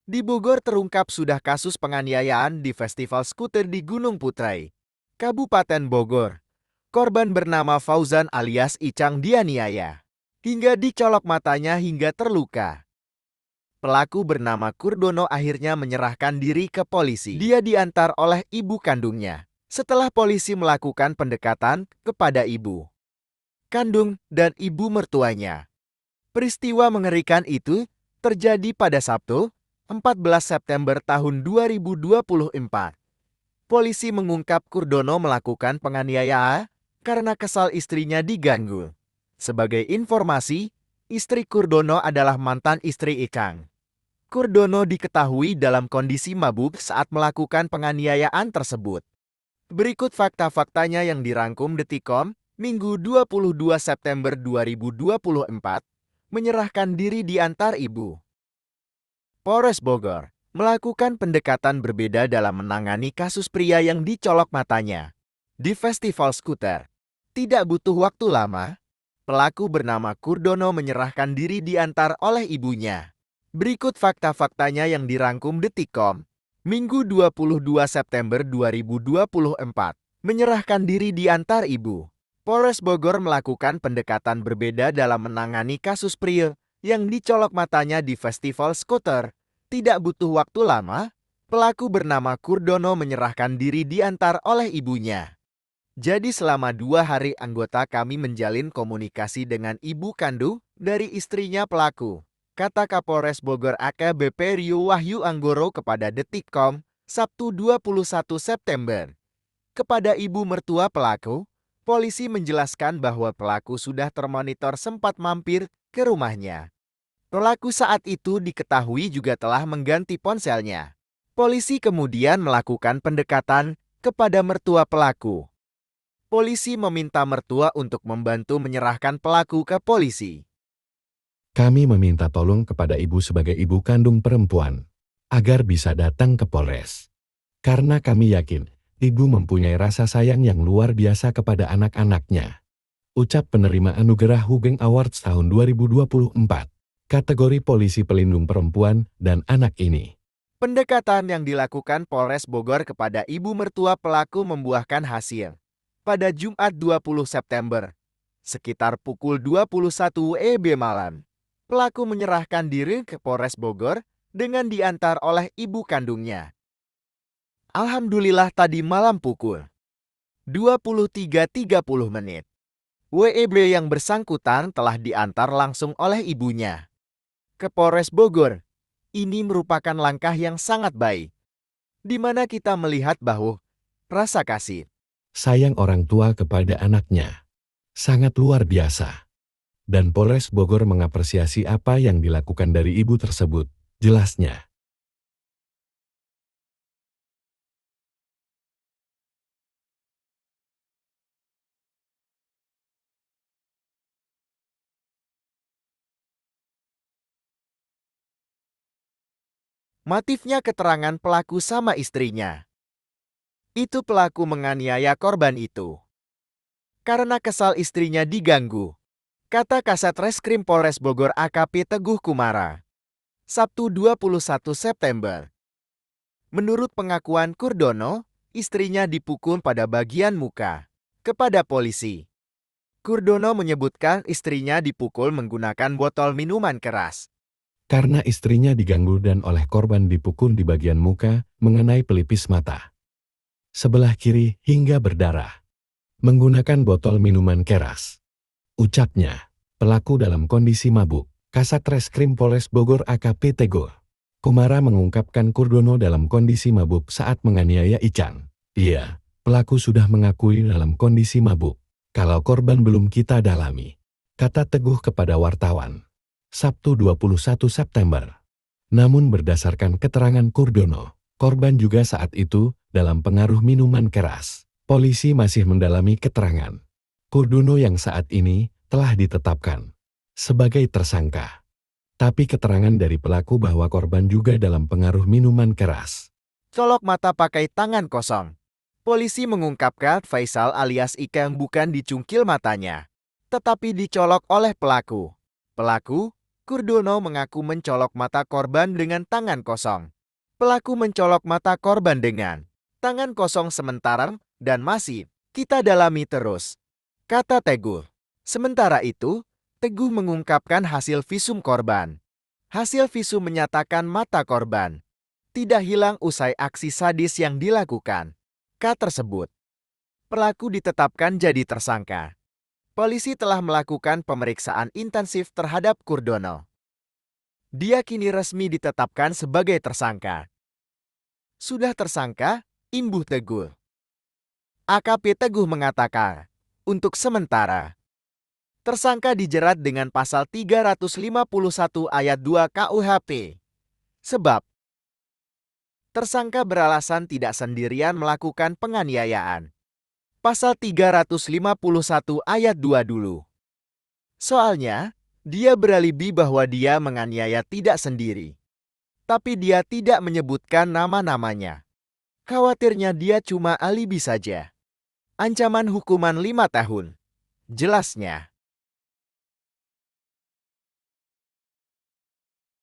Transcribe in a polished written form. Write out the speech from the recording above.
Di Bogor terungkap sudah kasus penganiayaan di festival skuter di Gunung Putrai, Kabupaten Bogor. Korban bernama Fauzan alias Icang dianiaya, hingga dicolok matanya hingga terluka. Pelaku bernama Kurdono akhirnya menyerahkan diri ke polisi. Dia diantar oleh ibu kandungnya. Setelah polisi melakukan pendekatan kepada ibu kandung dan ibu mertuanya. Peristiwa mengerikan itu terjadi pada Sabtu, 14 September tahun 2024. Polisi mengungkap Kurdono melakukan penganiayaan karena kesal istrinya diganggu. Sebagai informasi, istri Kurdono adalah mantan istri Icang. Kurdono diketahui dalam kondisi mabuk saat melakukan penganiayaan tersebut. Berikut fakta-faktanya yang dirangkum Detikcom, Minggu 22 September 2024, menyerahkan diri diantar ibu. Polres Bogor melakukan pendekatan berbeda dalam menangani kasus pria yang dicolok matanya di festival skuter. Tidak butuh waktu lama, pelaku bernama Kurdono menyerahkan diri diantar oleh ibunya. Berikut fakta-faktanya yang dirangkum Detikcom, Minggu 22 September 2024, menyerahkan diri diantar ibu. Polres Bogor melakukan pendekatan berbeda dalam menangani kasus pria yang dicolok matanya di festival skuter. Tidak butuh waktu lama, pelaku bernama Kurdono menyerahkan diri diantar oleh ibunya. Jadi selama 2 hari anggota kami menjalin komunikasi dengan ibu kandung dari istrinya pelaku, kata Kapolres Bogor AKBP Rio Wahyu Anggoro kepada Detikcom, Sabtu 21 September. Kepada ibu mertua pelaku, polisi menjelaskan bahwa pelaku sudah termonitor sempat mampir ke rumahnya. Pelaku saat itu diketahui juga telah mengganti ponselnya. Polisi kemudian melakukan pendekatan kepada mertua pelaku. Polisi meminta mertua untuk membantu menyerahkan pelaku ke polisi. Kami meminta tolong kepada ibu sebagai ibu kandung perempuan, agar bisa datang ke Polres. Karena kami yakin, ibu mempunyai rasa sayang yang luar biasa kepada anak-anaknya. Ucap penerima anugerah Hugeng Awards tahun 2024. Kategori Polisi Pelindung Perempuan dan Anak ini. Pendekatan yang dilakukan Polres Bogor kepada ibu mertua pelaku membuahkan hasil. Pada Jumat 20 September, sekitar pukul 21 WIB malam, pelaku menyerahkan diri ke Polres Bogor dengan diantar oleh ibu kandungnya. Alhamdulillah tadi malam pukul 23.30 WIB yang bersangkutan telah diantar langsung oleh ibunya ke Polres Bogor. Ini merupakan langkah yang sangat baik, di mana kita melihat bahwa rasa kasih sayang orang tua kepada anaknya sangat luar biasa. Dan Polres Bogor mengapresiasi apa yang dilakukan dari ibu tersebut, jelasnya. motifnya keterangan pelaku sama istrinya. Itu pelaku menganiaya korban itu karena kesal istrinya diganggu, kata Kasat Reskrim Polres Bogor AKP Teguh Kumara. Sabtu 21 September. Menurut pengakuan Kurdono, istrinya dipukul pada bagian muka. Kepada polisi, Kurdono menyebutkan istrinya dipukul menggunakan botol minuman keras. Karena istrinya diganggu dan oleh korban dipukul di bagian muka, mengenai pelipis mata sebelah kiri hingga berdarah. Menggunakan botol minuman keras. Ucapnya, pelaku dalam kondisi mabuk. Kasat Reskrim Polres Bogor AKP Teguh Kumara mengungkapkan Kurdono dalam kondisi mabuk saat menganiaya Icang. Iya, pelaku sudah mengakui dalam kondisi mabuk. Kalau korban belum kita dalami, kata Teguh kepada wartawan. Sabtu 21 September. Namun berdasarkan keterangan Kurdono, korban juga saat itu dalam pengaruh minuman keras. Polisi masih mendalami keterangan. Kurdono yang saat ini telah ditetapkan sebagai tersangka. Tapi keterangan dari pelaku bahwa korban juga dalam pengaruh minuman keras. Colok mata pakai tangan kosong. Polisi mengungkapkan Faisal alias Icang bukan dicungkil matanya, tetapi dicolok oleh pelaku. Pelaku Kurdono mengaku mencolok mata korban dengan tangan kosong. Pelaku mencolok mata korban dengan tangan kosong sementara dan masih kita dalami terus, kata Teguh. Sementara itu, Teguh mengungkapkan hasil visum korban. Hasil visum menyatakan mata korban tidak hilang usai aksi sadis yang dilakukan. K tersebut. Pelaku ditetapkan jadi tersangka. Polisi telah melakukan pemeriksaan intensif terhadap Kurdono. Dia kini resmi ditetapkan sebagai tersangka. Sudah tersangka, imbuh Teguh. AKP Teguh mengatakan, untuk sementara, tersangka dijerat dengan pasal 351 ayat 2 KUHP. Sebab, tersangka beralasan tidak sendirian melakukan penganiayaan. Pasal 351 ayat 2 dulu. Soalnya, dia beralibi bahwa dia menganiaya tidak sendiri. Tapi dia tidak menyebutkan nama-namanya. Khawatirnya dia cuma alibi saja. Ancaman hukuman 5 tahun. Jelasnya.